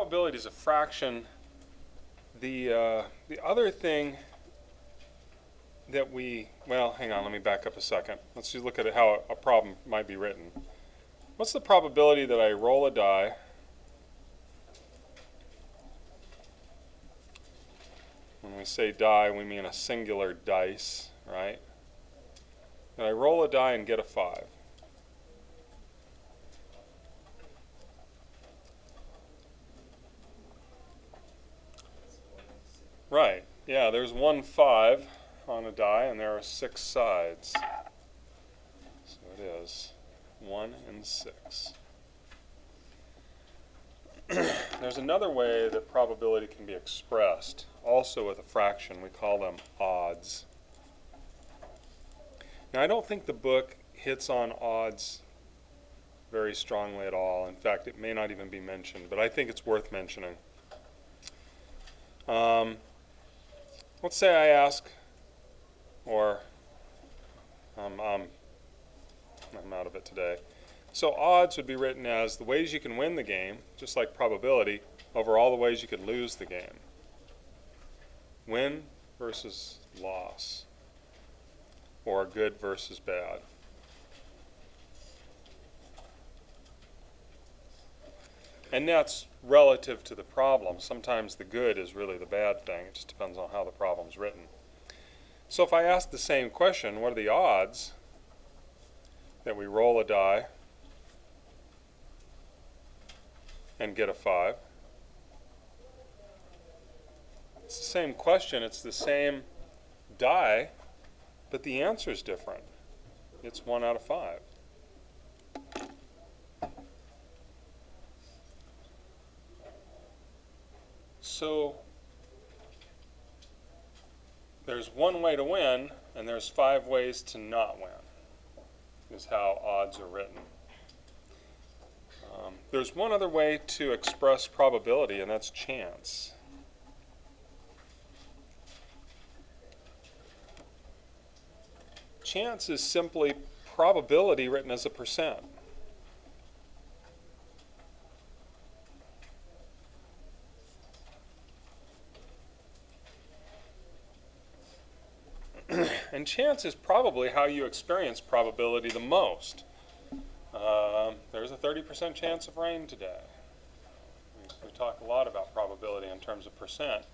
probability is a fraction. The other thing that well, hang on, let me back up a second. Let's just look at how a problem might be written. What's the probability that I roll a die when we say die, we mean a singular dice, right? That I roll a die and get a 5. Right, yeah, there's 1 5 on a die and there are 6 sides. So it is 1 and 6. There's another way that probability can be expressed, also with a fraction. We call them odds. Now, I don't think the book hits on odds very strongly at all. In fact, it may not even be mentioned, but I think it's worth mentioning. Let's say I ask, or I'm out of it today. So odds would be written as the ways you can win the game, just like probability, over all the ways you could lose the game. Win versus loss, or good versus bad. And that's relative to the problem. Sometimes the good is really the bad thing. It just depends on how the problem's written. So if I ask the same question, what are the odds that we roll a die and get a 5? It's the same question, it's the same die, but the answer is different. It's 1 out of 5. So there's one way to win, and there's 5 ways to not win, is how odds are written. There's one other way to express probability, and that's chance. Chance is simply probability written as a percent. And chance is probably how you experience probability the most. There's a 30% chance of rain today. We talk a lot about probability in terms of percent.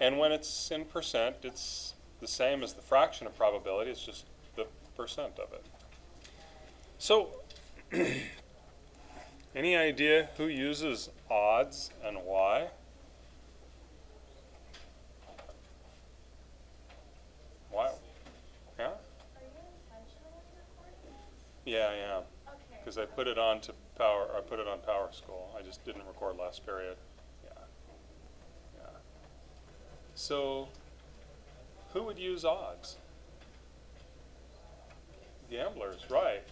And when it's in percent, it's the same as the fraction of probability. It's just the percent of it. So, any idea who uses odds and why? Why? Yeah? Are you intentionally recording this? Yeah, I am. Okay. Because I put it on to Power. I put it on Power School. I just didn't record last period. Yeah. Yeah. So, who would use odds? Gamblers, right.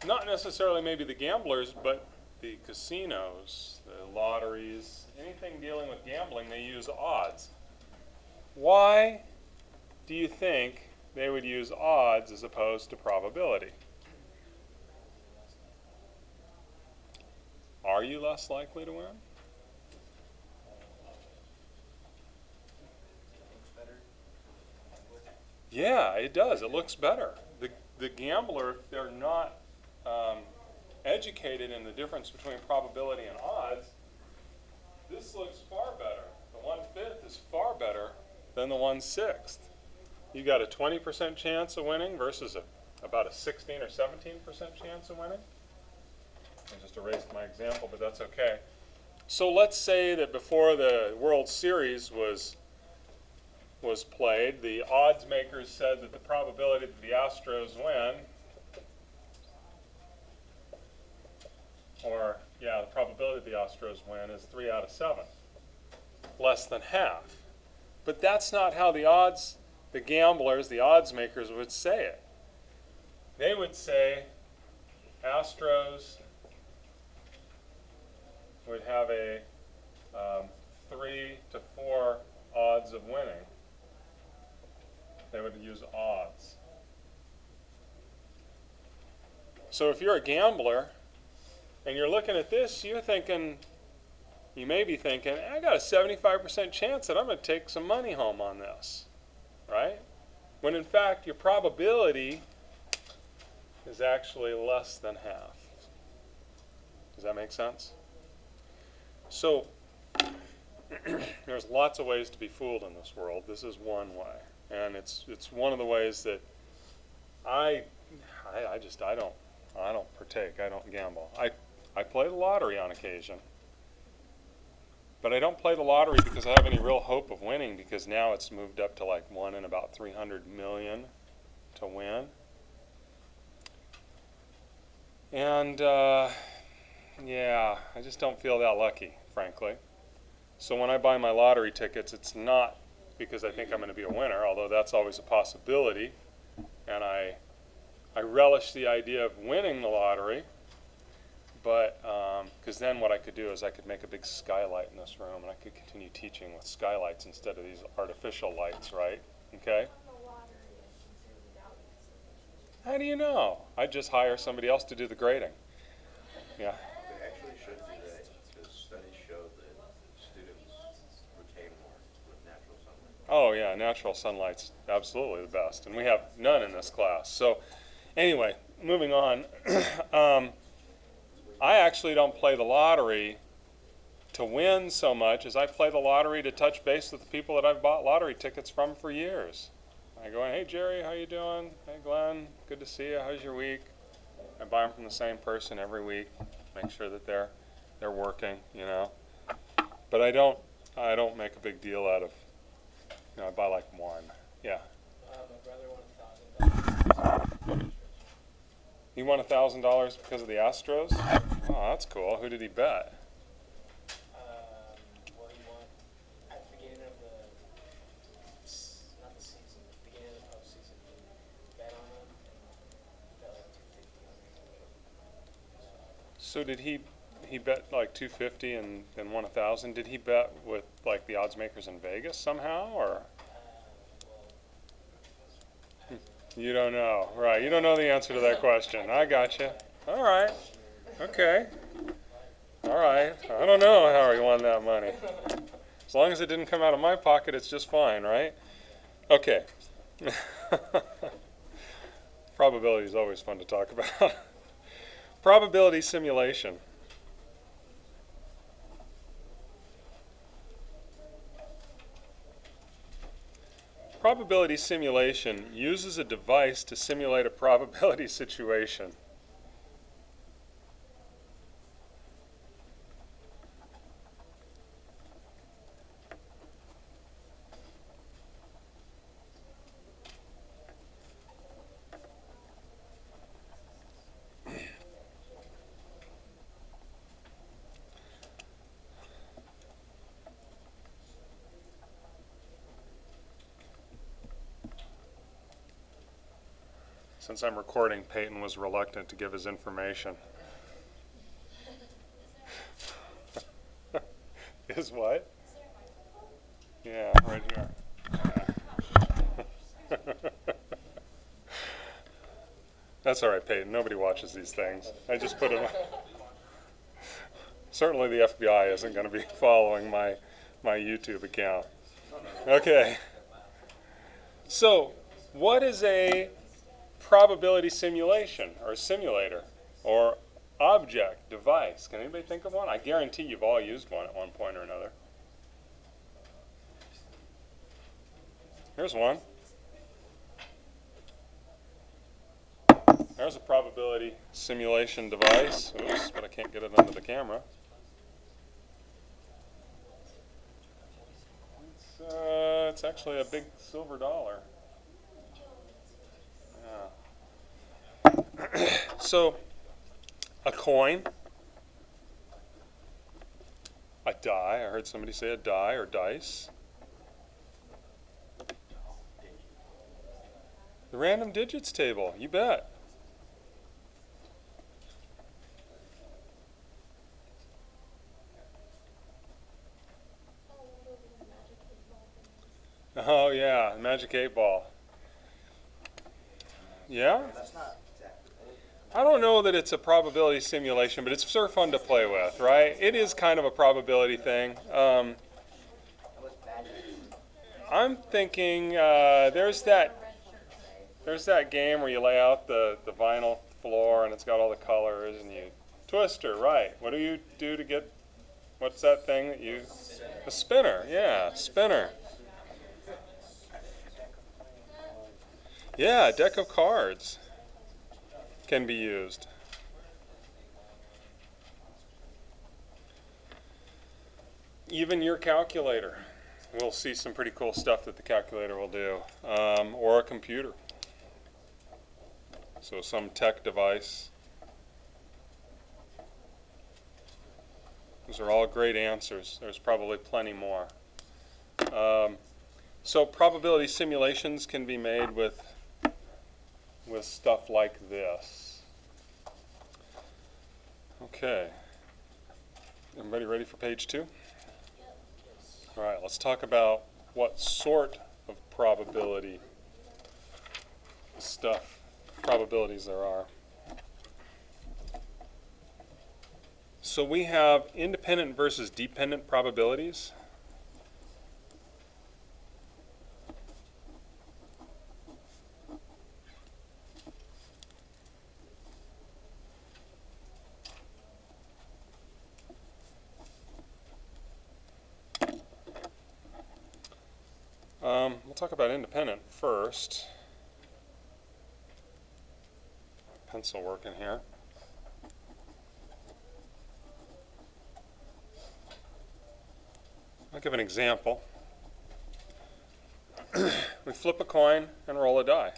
Not necessarily maybe the gamblers, but the casinos, the lotteries, anything dealing with gambling, they use odds. Why do you think they would use odds as opposed to probability? Are you less likely to win? Yeah, it does. It looks better. The gambler, if they're not educated in the difference between probability and odds, this looks far better. The 1/5 is far better than the 1/6. You got a 20% chance of winning versus about a 16 or 17% chance of winning. I just erased my example, but that's okay. So let's say that before the World Series was played, the odds makers said that the probability that the Astros win, the probability the Astros win is 3 out of 7, less than half. But that's not how the gamblers, the odds makers would say it. They would say Astros would have a 3 to 4 odds of winning. They would use odds. So if you're a gambler and you're looking at this, you're thinking, you may be thinking, I got a 75% chance that I'm going to take some money home on this, right? When in fact your probability is actually less than half. Does that make sense? So there's lots of ways to be fooled in this world. This is one way, and it's one of the ways that I don't partake. I don't gamble. I play the lottery on occasion, but I don't play the lottery because I have any real hope of winning, because now it's moved up to like 1 in about 300 million to win. And yeah, I just don't feel that lucky, frankly. So when I buy my lottery tickets, it's not because I think I'm going to be a winner, although that's always a possibility. And I relish the idea of winning the lottery, but because then what I could do is I could make a big skylight in this room, and I could continue teaching with skylights instead of these artificial lights, right? Okay? How do you know? I'd just hire somebody else to do the grading. Yeah. They actually should do that because studies show that students retain more with natural sunlight. Oh yeah, natural sunlight's absolutely the best, and we have none in this class. So anyway, moving on. I actually don't play the lottery to win so much as I play the lottery to touch base with the people that I've bought lottery tickets from for years. I go, hey Jerry, how you doing? Hey Glenn, good to see you. How's your week? I buy them from the same person every week. Make sure that they're working, you know. But I don't make a big deal out of, you know, I buy like one. Yeah. My brother won $1,000. He won $1,000 because of the Astros? Oh, that's cool. Who did he bet? Well, he won at the beginning of not the season, beginning of the postseason. He bet on them and bet like 250 on it. So did he bet like 250 and then won 1,000? Did he bet with like the odds makers in Vegas somehow, or? You don't know, right? You don't know the answer to that question. I gotcha. All right. Okay. All right. I don't know how he won that money. As long as it didn't come out of my pocket, it's just fine, right? Okay. Probability is always fun to talk about. Probability simulation. Probability simulation uses a device to simulate a probability situation. Since I'm recording, Peyton was reluctant to give his information. Is what? Yeah, right here. That's all right, Peyton. Nobody watches these things. I just put it. Certainly, the FBI isn't going to be following my YouTube account. Okay. So, what is a probability simulation or simulator or object, device? Can anybody think of one? I guarantee you've all used one at one point or another. Here's one. There's a probability simulation device. Oops, but I can't get it under the camera. It's actually a big silver dollar. Yeah. So, a coin, a die. I heard somebody say a die or dice. The random digits table, you bet. Oh yeah, Magic 8 Ball. Yeah? That's not exactly. I don't know that it's a probability simulation, but it's sort of fun to play with, right? It is kind of a probability thing. I'm thinking there's that game where you lay out the vinyl floor and it's got all the colors and you twister, right? What do you do to get, what's that thing that you, a spinner, yeah, spinner. Yeah, a deck of cards can be used. Even your calculator. We'll see some pretty cool stuff that the calculator will do, or a computer. So some tech device. Those are all great answers. There's probably plenty more. So probability simulations can be made with stuff like this. Okay. Everybody ready for page 2? All right, let's talk about what sort of probabilities there are. So we have independent versus dependent probabilities. We'll talk about independent first. Pencil working here. I'll give an example. We flip a coin and roll a die.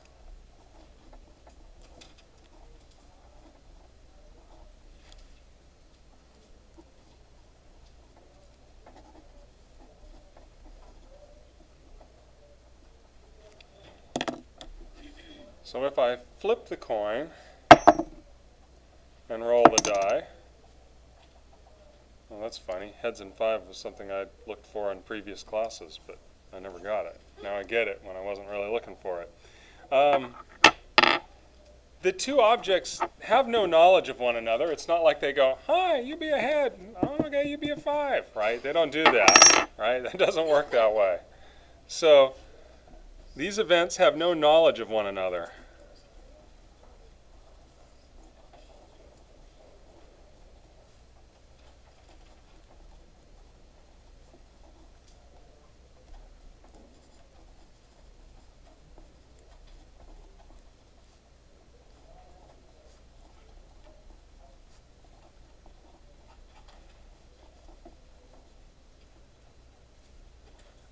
So if I flip the coin and roll the die, well, that's funny. Heads and 5 was something I looked for in previous classes, but I never got it. Now I get it when I wasn't really looking for it. The two objects have no knowledge of one another. It's not like they go, hi, you be a head. Oh, okay, you be a 5, right? They don't do that, right? That doesn't work that way. So these events have no knowledge of one another.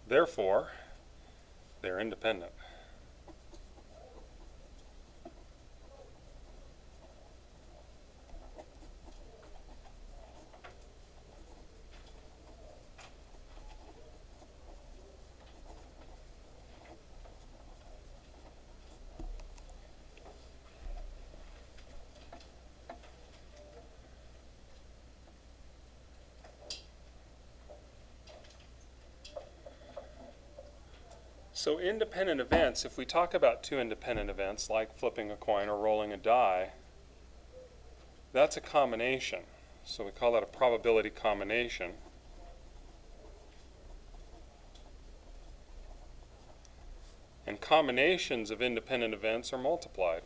Therefore, they're independent. So independent events, if we talk about two independent events, like flipping a coin or rolling a die, that's a combination. So we call that a probability combination. And combinations of independent events are multiplied.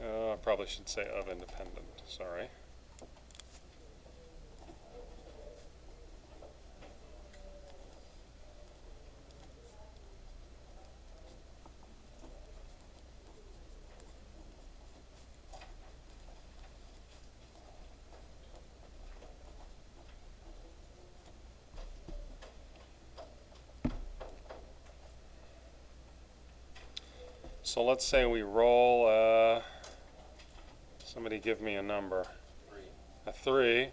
I probably should say of independent, sorry. So let's say we roll, somebody give me a number. 3. A 3,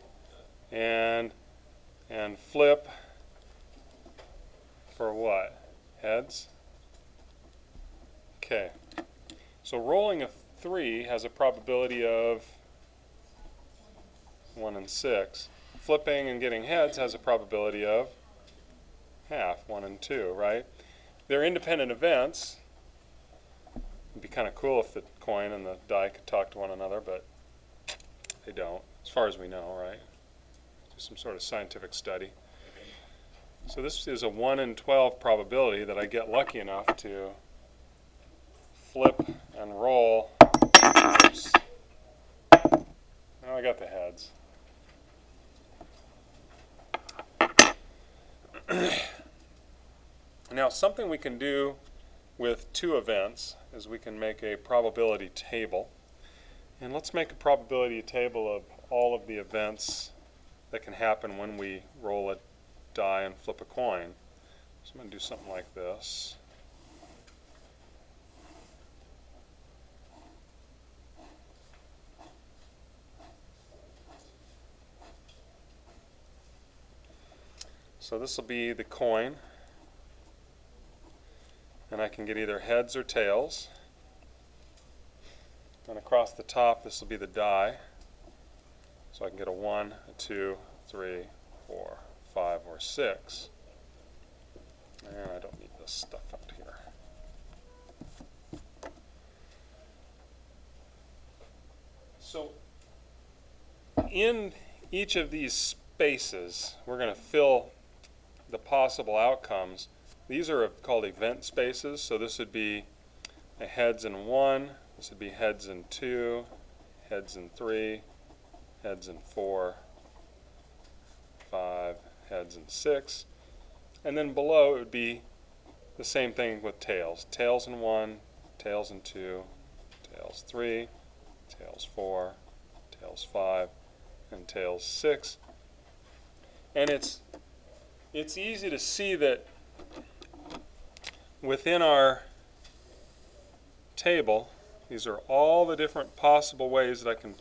and flip for what? Heads? Okay. So rolling a 3 has a probability of 1 in 6. Flipping and getting heads has a probability of half, 1 in 2, right? They're independent events, It'd be kind of cool if the coin and the die could talk to one another, but they don't, as far as we know, right? Do some sort of scientific study. So this is a 1 in 12 probability that I get lucky enough to flip and roll. Oops. Now I got the heads. Now something we can do with two events is we can make a probability table. And let's make a probability table of all of the events that can happen when we roll a die and flip a coin. So I'm going to do something like this. So this will be the coin, and I can get either heads or tails. And across the top this will be the die. So I can get a 1, a 2, 3, 4, 5, or 6. And I don't need this stuff out here. So in each of these spaces, we're going to fill the possible outcomes. These are called event spaces, so this would be a heads in 1, this would be heads in 2, heads in 3, heads in 4, 5, heads in 6, and then below it would be the same thing with tails. Tails in 1, tails in 2, tails 3, tails 4, tails 5, and tails 6. And it's easy to see that within our table, these are all the different possible ways that I can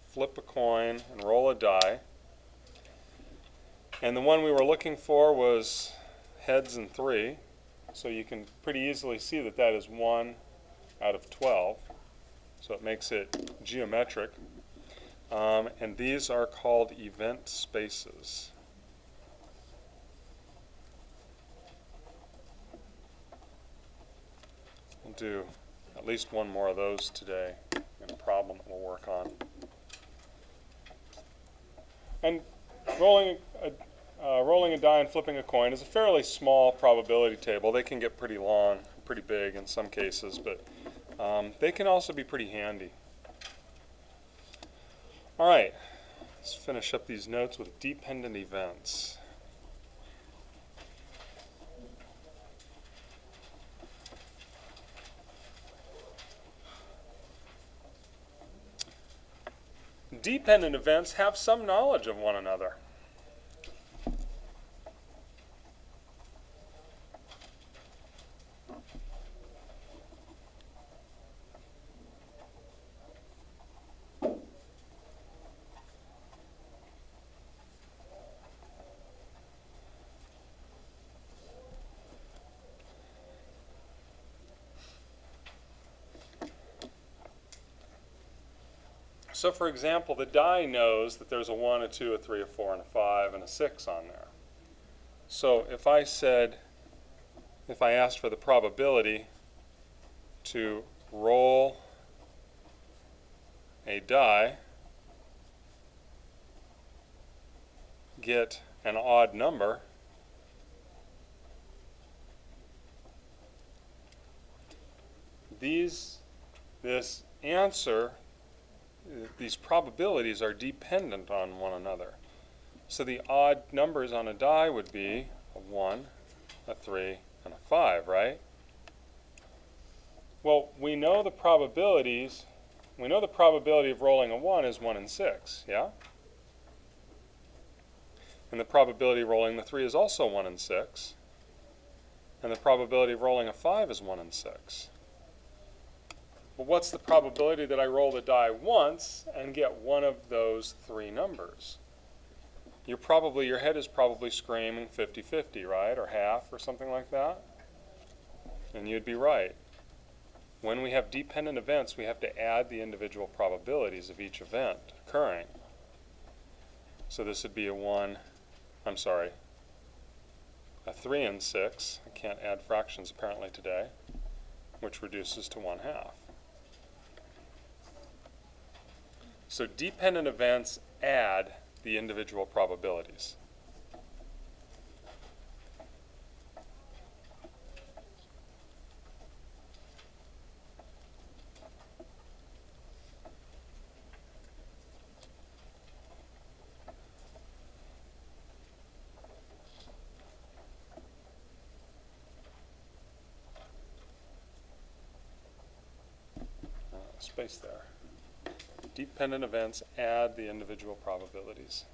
flip a coin and roll a die. And the one we were looking for was heads in 3. So you can pretty easily see that that is 1 out of 12. So it makes it geometric. And these are called event spaces. We'll do at least one more of those today in a problem that we'll work on. And rolling a die and flipping a coin is a fairly small probability table. They can get pretty long, pretty big in some cases, but they can also be pretty handy. All right, let's finish up these notes with dependent events. Dependent events have some knowledge of one another. So for example, the die knows that there's a 1, a 2, a 3, a 4, and a 5, and a 6 on there. So if I asked for the probability to roll a die, get an odd number, this answer, these probabilities are dependent on one another. So the odd numbers on a die would be a 1, a 3, and a 5, right? Well, we know the probabilities. We know the probability of rolling a 1 is 1 in 6, yeah? And the probability of rolling the 3 is also 1 in 6. And the probability of rolling a 5 is 1 in 6. But what's the probability that I roll the die once and get one of those 3 numbers? Your head is probably screaming 50-50, right? Or half or something like that. And you'd be right. When we have dependent events, we have to add the individual probabilities of each event occurring. So this would be a 3 in 6. I can't add fractions apparently today. which reduces to 1/2. So dependent events add the individual probabilities. Space there. Dependent events add the individual probabilities.